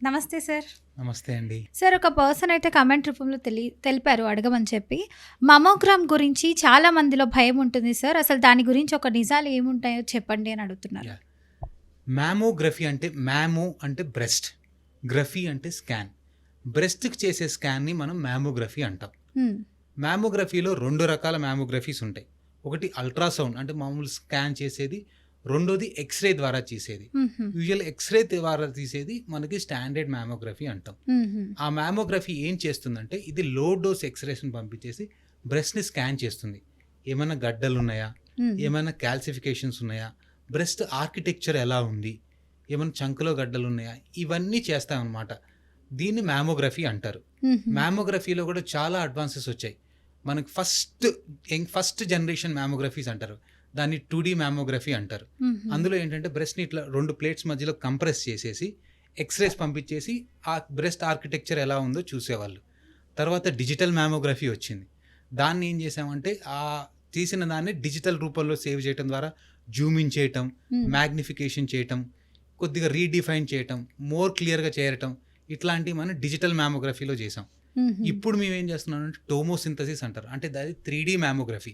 నమస్తే సార్. నమస్తే అండి. సార్, ఒక పర్సన్ అయితే కామెంట్ రూపంలో తెలిపారు అడగమని చెప్పి. మమోగ్రామ్ గురించి చాలా మందిలో భయం ఉంటుంది సార్. అసలు దాని గురించి ఒక నిజాలు ఏముంటాయో చెప్పండి అని అడుగుతున్నారు. మ్యామోగ్రఫీ అంటే మ్యామో అంటే బ్రెస్ట్, గ్రఫీ అంటే స్కాన్. బ్రెస్ట్కి చేసే స్కాన్ని మనం మ్యామోగ్రఫీ అంటాం. మ్యామోగ్రఫీలో 2 రకాల మ్యామోగ్రఫీస్ ఉంటాయి. ఒకటి అల్ట్రాసౌండ్ అంటే మామూలు స్కాన్ చేసేది, రెండోది ఎక్స్రే ద్వారా తీసేది. యూజువల్ ఎక్స్రే ద్వారా తీసేది మనకి స్టాండర్డ్ మ్యామోగ్రఫీ అంటాం. ఆ మ్యామోగ్రఫీ ఏం చేస్తుందంటే ఇది లో డోస్ ఎక్స్రేస్ని పంపించేసి బ్రెస్ట్ని స్కాన్ చేస్తుంది. ఏమైనా గడ్డలు ఉన్నాయా, ఏమైనా క్యాల్సిఫికేషన్స్ ఉన్నాయా, బ్రెస్ట్ ఆర్కిటెక్చర్ ఎలా ఉంది, ఏమైనా చంకలో గడ్డలు ఉన్నాయా, ఇవన్నీ చేస్తామన్నమాట. దీన్ని మ్యామోగ్రఫీ అంటారు. మ్యామోగ్రఫీలో కూడా చాలా అడ్వాన్సెస్ వచ్చాయి. మనకి ఫస్ట్ జనరేషన్ మ్యామోగ్రఫీస్ అంటారు, దాన్ని 2D మ్యామోగ్రఫీ అంటారు. అందులో ఏంటంటే బ్రెస్ట్ని ఇట్లా 2 ప్లేట్స్ మధ్యలో కంప్రెస్ చేసేసి ఎక్స్రేస్ పంపించేసి ఆ బ్రెస్ట్ ఆర్కిటెక్చర్ ఎలా ఉందో చూసేవాళ్ళు. తర్వాత డిజిటల్ మ్యామోగ్రఫీ వచ్చింది. దాన్ని ఏం చేసామంటే ఆ తీసిన దాన్ని డిజిటల్ రూపంలో సేవ్ చేయటం ద్వారా జూమిన్ చేయటం, మ్యాగ్నిఫికేషన్ చేయటం, కొద్దిగా రీడిఫైన్ చేయటం, మోర్ క్లియర్గా చేయటం, ఇట్లాంటివి మనం డిజిటల్ మ్యామోగ్రఫీలో చేసాం. ఇప్పుడు మేము ఏం చేస్తున్నాం అంటే టోమోసింథసిస్ అంటారు, అంటే అది 3D మ్యామోగ్రఫీ.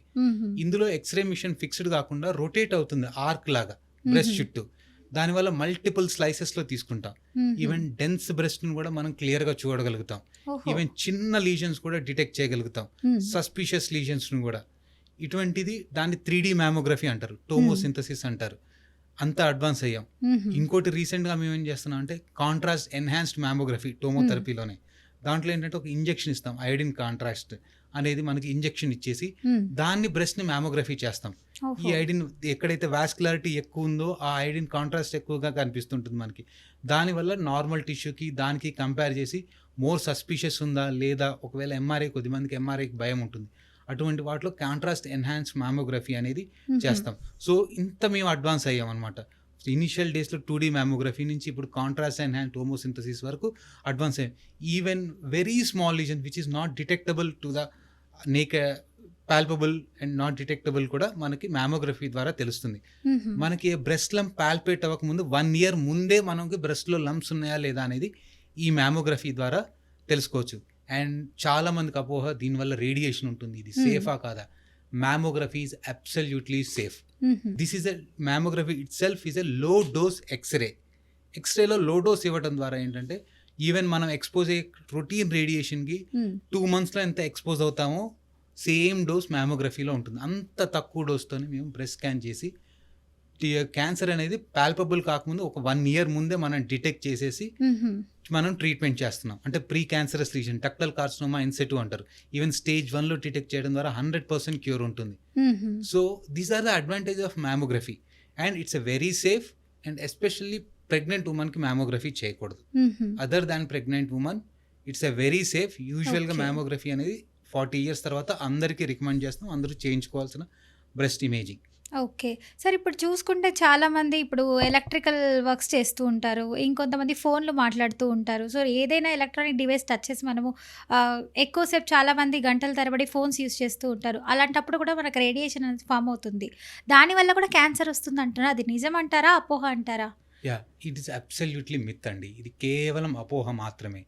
ఇందులో ఎక్స్రే మిషన్ ఫిక్స్డ్ కాకుండా రొటేట్ అవుతుంది ఆర్క్ లాగా బ్రెస్ట్ చుట్టూ. దానివల్ల మల్టిపుల్ స్లైసెస్లో తీసుకుంటాం. ఈవెన్ డెన్స్ బ్రెస్ట్ని కూడా మనం క్లియర్గా చూడగలుగుతాం. ఈవెన్ చిన్న లీజన్స్ కూడా డిటెక్ట్ చేయగలుగుతాం, సస్పిషియస్ లీజన్స్ని కూడా. ఇటువంటిది దాన్ని 3D మ్యామోగ్రఫీ అంటారు, టోమోసింథసిస్ అంటారు. అంత అడ్వాన్స్ అయ్యాం. ఇంకోటి రీసెంట్గా మేము ఏం చేస్తున్నాం అంటే కాంట్రాస్ట్ ఎన్హాన్స్డ్ మ్యామోగ్రఫీ టోమోథెరపీలోనే. దాంట్లో ఏంటంటే ఒక ఇంజెక్షన్ ఇస్తాం, ఐడిన్ కాంట్రాస్ట్ అనేది మనకి ఇంజెక్షన్ ఇచ్చేసి దాన్ని బ్రెస్ట్ని మ్యామోగ్రఫీ చేస్తాం. ఈ ఐడిన్ ఎక్కడైతే వాస్కులారిటీ ఎక్కువ ఉందో ఆ ఐడిన్ కాంట్రాస్ట్ ఎక్కువగా కనిపిస్తుంటుంది మనకి. దానివల్ల నార్మల్ టిష్యూకి దానికి కంపేర్ చేసి మోర్ సస్పిషియస్ ఉందా లేదా, ఒకవేళ ఎంఆర్ఐ, కొద్దిమందికి ఎంఆర్ఐకి భయం ఉంటుంది, అటువంటి వాటిలో కాంట్రాస్ట్ ఎన్హాన్స్ మ్యామోగ్రఫీ అనేది చేస్తాం. సో ఇంత మేము అడ్వాన్స్ అయ్యాం అనమాట. ఇనిషియల్ డేస్లో 2D మ్యామోగ్రఫీ నుంచి ఇప్పుడు కాంట్రాస్ట్ ఎన్హాన్స్ టోమోసింథసిస్ వరకు అడ్వాన్స్ అయ్యాం. Even very small lesion which is not detectable to the naked, palpable and not detectable కూడా మనకి మ్యామోగ్రఫీ ద్వారా తెలుస్తుంది. మనకి బ్రెస్ట్ లంప్ పాల్పేట్ అవ్వకముందు 1 year ముందే మనకి బ్రెస్ట్లో లంప్స్ ఉన్నాయా లేదా అనేది ఈ మ్యామోగ్రఫీ ద్వారా తెలుసుకోవచ్చు. అండ్ చాలా మందికి అపోహ, దీనివల్ల రేడియేషన్ ఉంటుంది, ఇది సేఫా కాదా? Mammography is absolutely safe. This is a mammography itself is a low dose X-ray. X-rayలో low dose ఇవ్వడం ద్వారా ఏంటంటే ఈవెన్ మనం ఎక్స్పోజ్ అయ్యే రొటీన్ రేడియేషన్కి 2 monthsలో ఎంత ఎక్స్పోజ్ అవుతామో సేమ్ డోస్ మ్యామోగ్రఫీలో ఉంటుంది. అంత తక్కువ డోస్తోనే మేము బ్రెస్ట్ స్కాన్ చేసి క్యాన్సర్ అనేది పాల్పబుల్ కాకముందు ఒక 1 year ముందే మనం డిటెక్ట్ చేసేసి మనం ట్రీట్మెంట్ చేస్తున్నాం. అంటే precancerous lesion, ductal carcinoma in situ అంటారు. ఈవెన్ stage 1లో డిటెక్ట్ చేయడం ద్వారా 100% క్యూర్ ఉంటుంది. So these are the advantage of mammography and it's a very safe. And especially pregnant ఉమెన్కి మ్యామోగ్రఫీ చేయకూడదు. Other than pregnant women it's a very safe. యూజువల్గా mammography అనేది 40 years తర్వాత అందరికీ రికమెండ్ చేస్తాం, అందరూ చేయించుకోవాల్సిన బ్రెస్ట్ ఇమేజింగ్. ఓకే సార్, ఇప్పుడు చూసుకుంటే చాలామంది ఇప్పుడు ఎలక్ట్రికల్ వర్క్స్ చేస్తూ ఉంటారు, ఇంకొంతమంది ఫోన్లు మాట్లాడుతూ ఉంటారు. సో ఏదైనా ఎలక్ట్రానిక్ డివైస్ టచ్ చేసి మనము ఎక్కువసేపు చాలామంది గంటల తరబడి ఫోన్స్ యూస్ చేస్తూ ఉంటారు. అలాంటప్పుడు కూడా మనకు రేడియేషన్ అనేది ఫామ్ అవుతుంది. దానివల్ల కూడా క్యాన్సర్ వస్తుంది అంటారా? అది నిజమంటారా, అపోహ అంటారా? ఇట్ ఈస్ అబ్సల్యూట్లీ మిత్ అండి. ఇది కేవలం అపోహ మాత్రమే.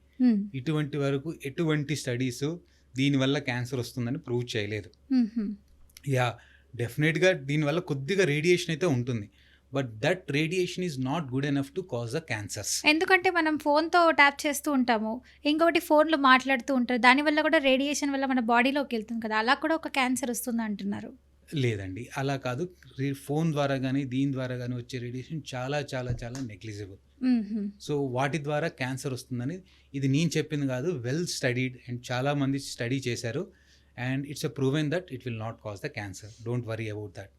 ఇటువంటి వరకు ఎటువంటి స్టడీస్ దీనివల్ల క్యాన్సర్ వస్తుందని ప్రూవ్ చేయలేదు. డెఫినెట్గా దీనివల్ల కొద్దిగా రేడియేషన్ అయితే ఉంటుంది, but that radiation is not good enough to cause the cancers. ఎందుకంటే మనం ఫోన్తో ట్యాప్ చేస్తూ ఉంటాము, ఇంకొకటి ఫోన్లో మాట్లాడుతూ ఉంటారు, దానివల్ల కూడా రేడియేషన్ వల్ల మన బాడీలోకి వెళ్తుంది కదా, అలా కూడా ఒక క్యాన్సర్ వస్తుంది అంటున్నారు. లేదండి, అలా కాదు. ఫోన్ ద్వారా కానీ దీని ద్వారా కానీ వచ్చే రేడియేషన్ చాలా చాలా చాలా నెగ్లిజిబుల్. సో వాటి ద్వారా క్యాన్సర్ వస్తుందని ఇది నేను చెప్పింది కాదు, వెల్ స్టడీడ్ అండ్ చాలా మంది స్టడీ చేశారు. And it's a proven that it will not cause the cancer. Don't worry about that.